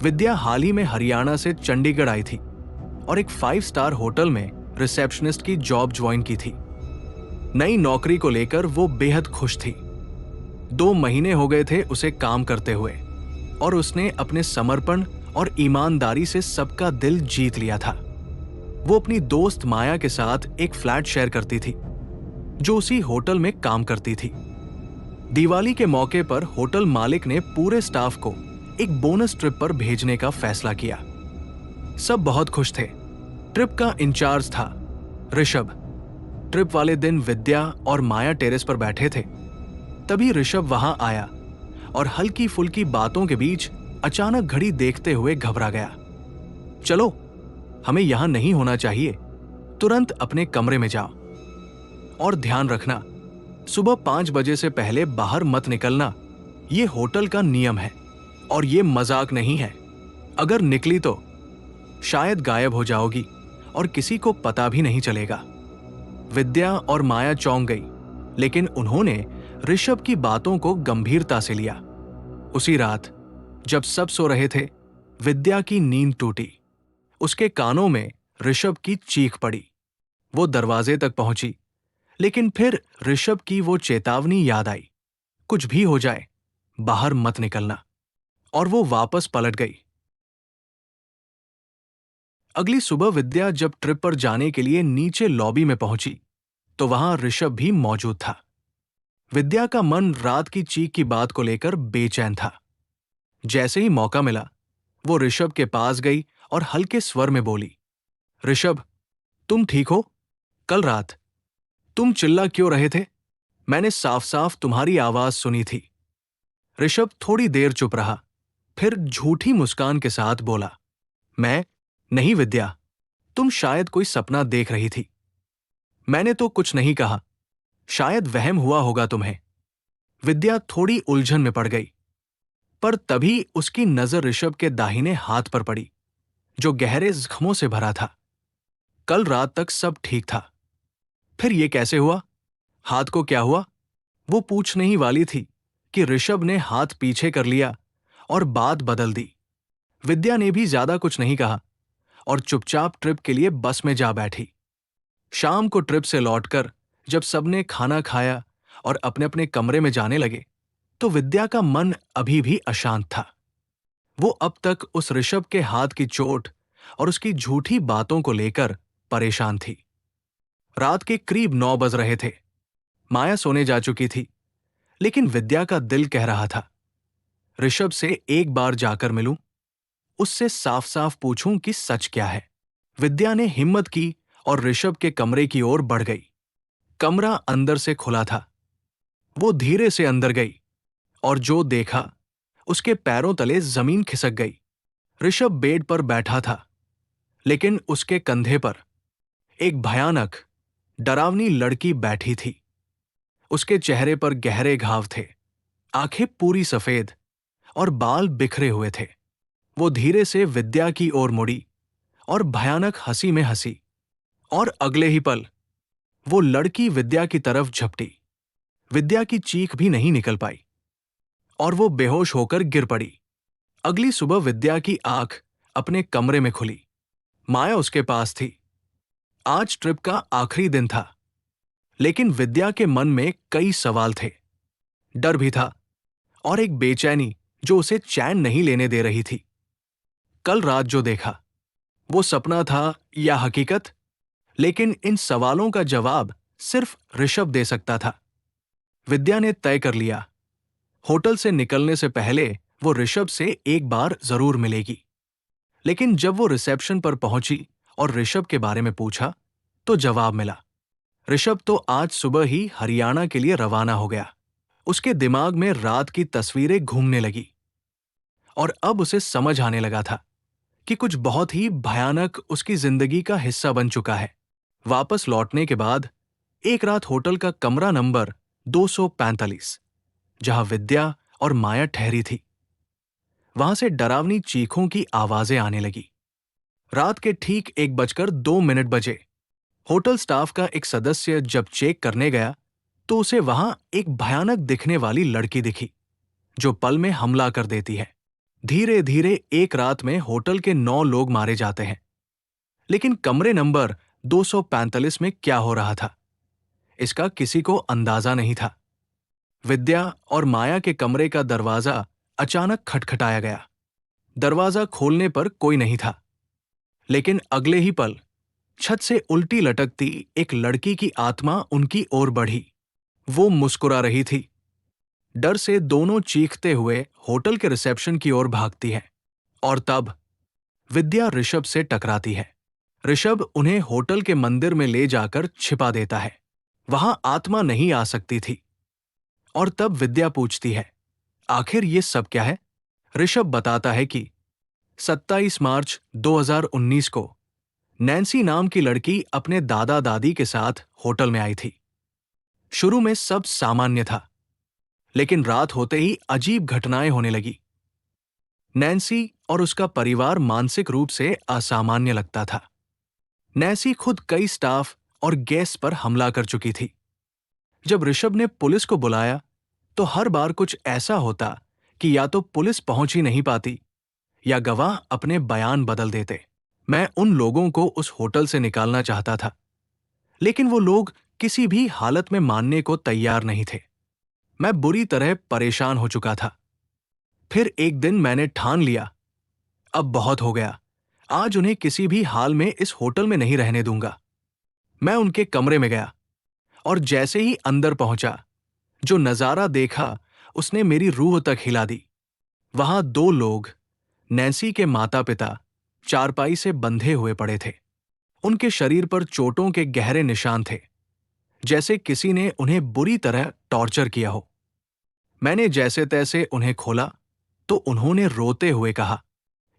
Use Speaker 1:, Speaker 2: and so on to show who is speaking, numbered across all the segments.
Speaker 1: विद्या हाल ही में हरियाणा से चंडीगढ़ आई थी और एक 5 स्टार होटल में रिसेप्शनिस्ट की जॉब ज्वाइन की थी। नई नौकरी को लेकर वो बेहद खुश थी। 2 महीने हो गए थे उसे काम करते हुए और उसने अपने समर्पण और ईमानदारी से सबका दिल जीत लिया था। वो अपनी दोस्त माया के साथ एक फ्लैट शेयर करती थी जो उसी होटल में काम करती थी। दिवाली के मौके पर होटल मालिक ने पूरे स्टाफ को एक बोनस ट्रिप पर भेजने का फैसला किया। सब बहुत खुश थे। ट्रिप का इंचार्ज था ऋषभ। ट्रिप वाले दिन विद्या और माया टेरेस पर बैठे थे। तभी ऋषभ वहां आया और हल्की फुल्की बातों के बीच अचानक घड़ी देखते हुए घबरा गया। चलो, हमें यहां नहीं होना चाहिए, तुरंत अपने कमरे में जाओ। और ध्यान रखना, सुबह 5 बजे से पहले बाहर मत निकलना। यह होटल का नियम है और यह मजाक नहीं है। अगर निकली तो शायद गायब हो जाओगी और किसी को पता भी नहीं चलेगा। विद्या और माया चौंक गई, लेकिन उन्होंने ऋषभ की बातों को गंभीरता से लिया। उसी रात जब सब सो रहे थे, विद्या की नींद टूटी। उसके कानों में ऋषभ की चीख पड़ी। वो दरवाजे तक पहुंची, लेकिन फिर ऋषभ की वो चेतावनी याद आई, कुछ भी हो जाए बाहर मत निकलना। और वो वापस पलट गई। अगली सुबह विद्या जब ट्रिप पर जाने के लिए नीचे लॉबी में पहुंची तो वहां ऋषभ भी मौजूद था। विद्या का मन रात की चीख की बात को लेकर बेचैन था। जैसे ही मौका मिला, वो ऋषभ के पास गई और हल्के स्वर में बोली, ऋषभ, तुम ठीक हो? कल रात तुम चिल्ला क्यों रहे थे? मैंने साफ साफ तुम्हारी आवाज सुनी थी। ऋषभ थोड़ी देर चुप रहा, फिर झूठी मुस्कान के साथ बोला, मैं नहीं विद्या, तुम शायद कोई सपना देख रही थी। मैंने तो कुछ नहीं कहा, शायद वहम हुआ होगा तुम्हें। विद्या थोड़ी उलझन में पड़ गई, पर तभी उसकी नजर ऋषभ के दाहिने हाथ पर पड़ी, जो गहरे जख्मों से भरा था। कल रात तक सब ठीक था, फिर ये कैसे हुआ? हाथ को क्या हुआ? वो पूछने ही वाली थी कि ऋषभ ने हाथ पीछे कर लिया और बात बदल दी। विद्या ने भी ज्यादा कुछ नहीं कहा और चुपचाप ट्रिप के लिए बस में जा बैठी। शाम को ट्रिप से लौटकर जब सबने खाना खाया और अपने अपने कमरे में जाने लगे, तो विद्या का मन अभी भी अशांत था। वो अब तक उस ऋषभ के हाथ की चोट और उसकी झूठी बातों को लेकर परेशान थी। रात के करीब 9 बज रहे थे। माया सोने जा चुकी थी, लेकिन विद्या का दिल कह रहा था, ऋषभ से एक बार जाकर मिलूं, उससे साफ साफ पूछूं कि सच क्या है। विद्या ने हिम्मत की और ऋषभ के कमरे की ओर बढ़ गई। कमरा अंदर से खुला था। वो धीरे से अंदर गई और जो देखा, उसके पैरों तले जमीन खिसक गई। ऋषभ बेड पर बैठा था, लेकिन उसके कंधे पर एक भयानक, डरावनी लड़की बैठी थी। उसके चेहरे पर गहरे घाव थे, आंखें पूरी सफेद और बाल बिखरे हुए थे। वो धीरे से विद्या की ओर मुड़ी और भयानक हंसी में हंसी, और अगले ही पल वो लड़की विद्या की तरफ झपटी। विद्या की चीख भी नहीं निकल पाई और वो बेहोश होकर गिर पड़ी। अगली सुबह विद्या की आंख अपने कमरे में खुली। माया उसके पास थी। आज ट्रिप का आखिरी दिन था, लेकिन विद्या के मन में कई सवाल थे। डर भी था और एक बेचैनी जो उसे चैन नहीं लेने दे रही थी। कल रात जो देखा, वो सपना था या हकीकत? लेकिन इन सवालों का जवाब सिर्फ ऋषभ दे सकता था। विद्या ने तय कर लिया, होटल से निकलने से पहले वो ऋषभ से एक बार जरूर मिलेगी। लेकिन जब वो रिसेप्शन पर पहुंची और ऋषभ के बारे में पूछा, तो जवाब मिला, ऋषभ तो आज सुबह ही हरियाणा के लिए रवाना हो गया। उसके दिमाग में रात की तस्वीरें घूमने लगी और अब उसे समझ आने लगा था कि कुछ बहुत ही भयानक उसकी जिंदगी का हिस्सा बन चुका है। वापस लौटने के बाद एक रात होटल का कमरा नंबर 245, जहां विद्या और माया ठहरी थी, वहां से डरावनी चीखों की आवाजें आने लगी। रात के ठीक 1:02 बजे होटल स्टाफ का एक सदस्य जब चेक करने गया, तो उसे वहां एक भयानक दिखने वाली लड़की दिखी, जो पल में हमला कर देती है। धीरे धीरे एक रात में होटल के 9 लोग मारे जाते हैं। लेकिन कमरे नंबर 245 में क्या हो रहा था, इसका किसी को अंदाजा नहीं था। विद्या और माया के कमरे का दरवाजा अचानक खटखटाया गया। दरवाजा खोलने पर कोई नहीं था, लेकिन अगले ही पल छत से उल्टी लटकती एक लड़की की आत्मा उनकी ओर बढ़ी। वो मुस्कुरा रही थी। डर से दोनों चीखते हुए होटल के रिसेप्शन की ओर भागती है, और तब विद्या ऋषभ से टकराती है। ऋषभ उन्हें होटल के मंदिर में ले जाकर छिपा देता है। वहां आत्मा नहीं आ सकती थी। और तब विद्या पूछती है, आखिर ये सब क्या है? ऋषभ बताता है कि 27 मार्च 2019 को नैन्सी नाम की लड़की अपने दादा दादी के साथ होटल में आई थी। शुरू में सब सामान्य था, लेकिन रात होते ही अजीब घटनाएं होने लगी। नैन्सी और उसका परिवार मानसिक रूप से असामान्य लगता था। नैन्सी खुद कई स्टाफ और गेस्ट पर हमला कर चुकी थी। जब ऋषभ ने पुलिस को बुलाया तो हर बार कुछ ऐसा होता कि या तो पुलिस पहुंच ही नहीं पाती या गवाह अपने बयान बदल देते। मैं उन लोगों को उस होटल से निकालना चाहता था, लेकिन वो लोग किसी भी हालत में मानने को तैयार नहीं थे। मैं बुरी तरह परेशान हो चुका था। फिर एक दिन मैंने ठान लिया, अब बहुत हो गया। आज उन्हें किसी भी हाल में इस होटल में नहीं रहने दूंगा। मैं उनके कमरे में गया और जैसे ही अंदर पहुंचा, जो नजारा देखा उसने मेरी रूह तक हिला दी। वहां 2 लोग, नैन्सी के माता पिता, चारपाई से बंधे हुए पड़े थे। उनके शरीर पर चोटों के गहरे निशान थे, जैसे किसी ने उन्हें बुरी तरह टॉर्चर किया हो। मैंने जैसे तैसे उन्हें खोला तो उन्होंने रोते हुए कहा,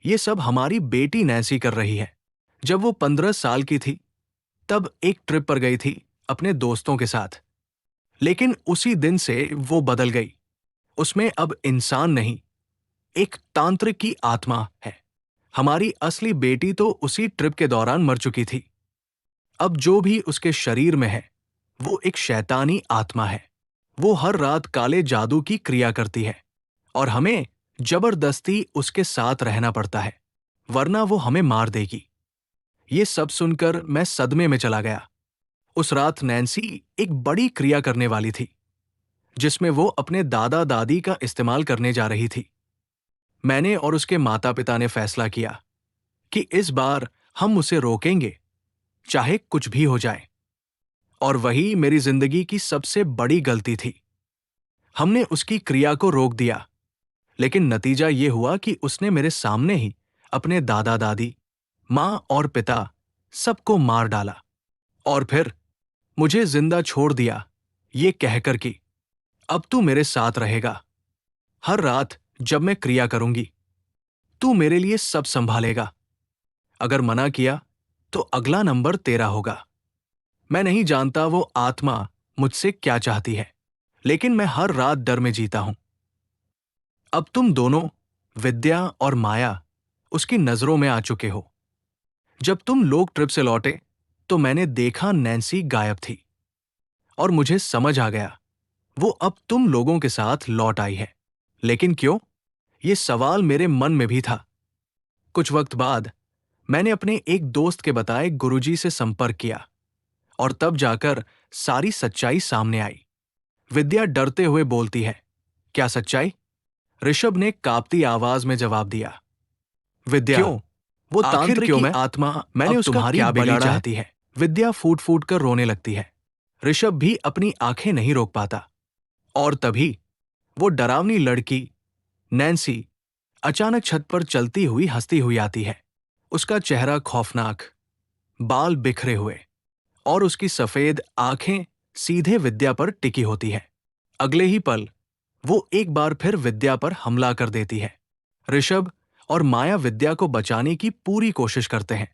Speaker 1: ये सब हमारी बेटी नैन्सी कर रही है। जब वो 15 साल की थी तब एक ट्रिप पर गई थी अपने दोस्तों के साथ, लेकिन उसी दिन से वो बदल गई। उसमें अब इंसान नहीं, एक तांत्रिक की आत्मा है। हमारी असली बेटी तो उसी ट्रिप के दौरान मर चुकी थी। अब जो भी उसके शरीर में है वो एक शैतानी आत्मा है। वो हर रात काले जादू की क्रिया करती है और हमें जबरदस्ती उसके साथ रहना पड़ता है, वरना वो हमें मार देगी। ये सब सुनकर मैं सदमे में चला गया। उस रात नैन्सी एक बड़ी क्रिया करने वाली थी, जिसमें वो अपने दादा दादी का इस्तेमाल करने जा रही थी। मैंने और उसके माता पिता ने फैसला किया कि इस बार हम उसे रोकेंगे, चाहे कुछ भी हो जाए। और वही मेरी जिंदगी की सबसे बड़ी गलती थी। हमने उसकी क्रिया को रोक दिया, लेकिन नतीजा ये हुआ कि उसने मेरे सामने ही अपने दादा दादी, मां और पिता सबको मार डाला। और फिर मुझे जिंदा छोड़ दिया, ये कहकर कि अब तू मेरे साथ रहेगा। हर रात जब मैं क्रिया करूंगी तू मेरे लिए सब संभालेगा। अगर मना किया तो अगला नंबर तेरा होगा। मैं नहीं जानता वो आत्मा मुझसे क्या चाहती है, लेकिन मैं हर रात डर में जीता हूं। अब तुम दोनों, विद्या और माया, उसकी नजरों में आ चुके हो। जब तुम लोग ट्रिप से लौटे तो मैंने देखा नैन्सी गायब थी, और मुझे समझ आ गया वो अब तुम लोगों के साथ लौट आई है। लेकिन क्यों? ये सवाल मेरे मन में भी था। कुछ वक्त बाद मैंने अपने एक दोस्त के बताए गुरुजी से संपर्क किया, और तब जाकर सारी सच्चाई सामने आई। विद्या डरते हुए बोलती है, क्या सच्चाई? ऋषभ ने कांपती आवाज में जवाब दिया, विद्या, क्यों? वो तांत्रिक क्यों? मैं आत्मा, मैंने उसका तुम्हारी क्या बिगाड़ा चाहती है? विद्या फूट फूट कर रोने लगती है। ऋषभ भी अपनी आंखें नहीं रोक पाता। और तभी वो डरावनी लड़की नैन्सी अचानक छत पर चलती हुई हंसती हुई आती है। उसका चेहरा खौफनाक, बाल बिखरे हुए, और उसकी सफेद आंखें सीधे विद्या पर टिकी होती है। अगले ही पल वो एक बार फिर विद्या पर हमला कर देती है। ऋषभ और माया विद्या को बचाने की पूरी कोशिश करते हैं,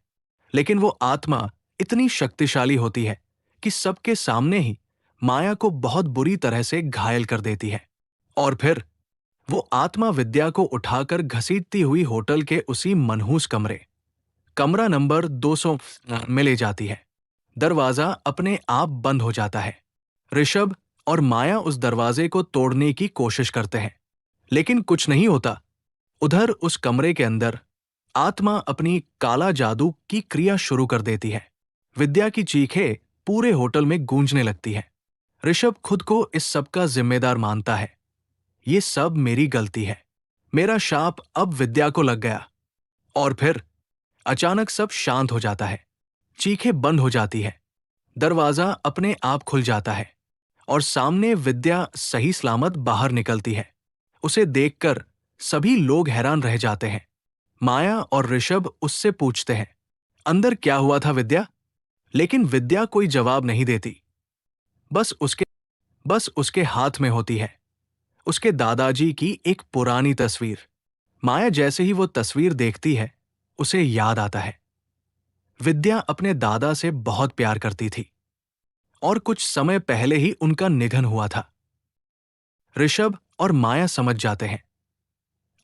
Speaker 1: लेकिन वो आत्मा इतनी शक्तिशाली होती है कि सबके सामने ही माया को बहुत बुरी तरह से घायल कर देती है। और फिर वो आत्मा विद्या को उठाकर घसीटती हुई होटल के उसी मनहूस कमरा नंबर 200 में ले जाती है। दरवाजा अपने आप बंद हो जाता है। ऋषभ और माया उस दरवाजे को तोड़ने की कोशिश करते हैं, लेकिन कुछ नहीं होता। उधर उस कमरे के अंदर आत्मा अपनी काला जादू की क्रिया शुरू कर देती है। विद्या की चीखें पूरे होटल में गूंजने लगती है। ऋषभ खुद को इस सब का जिम्मेदार मानता है। ये सब मेरी गलती है। मेरा शाप अब विद्या को लग गया। और फिर अचानक सब शांत हो जाता है। चीखें बंद हो जाती है। दरवाजा अपने आप खुल जाता है और सामने विद्या सही सलामत बाहर निकलती है। उसे देखकर सभी लोग हैरान रह जाते हैं। माया और ऋषभ उससे पूछते हैं, अंदर क्या हुआ था विद्या? लेकिन विद्या कोई जवाब नहीं देती। बस उसके बस उसके हाथ में होती है उसके दादाजी की एक पुरानी तस्वीर। माया जैसे ही वो तस्वीर देखती है, उसे याद आता है। विद्या अपने दादा से बहुत प्यार करती थी और कुछ समय पहले ही उनका निधन हुआ था। ऋषभ और माया समझ जाते हैं,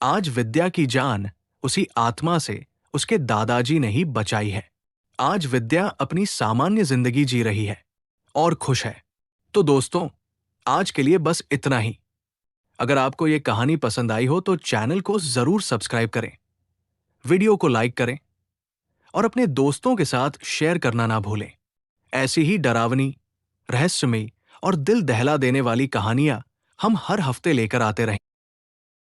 Speaker 1: आज विद्या की जान उसी आत्मा से उसके दादाजी ने ही बचाई है। आज विद्या अपनी सामान्य जिंदगी जी रही है और खुश है। तो दोस्तों, आज के लिए बस इतना ही। अगर आपको ये कहानी पसंद आई हो तो चैनल को जरूर सब्सक्राइब करें, वीडियो को लाइक करें और अपने दोस्तों के साथ शेयर करना ना भूलें। ऐसी ही डरावनी, रहस्यमयी और दिल दहला देने वाली कहानियां हम हर हफ्ते लेकर आते रहें।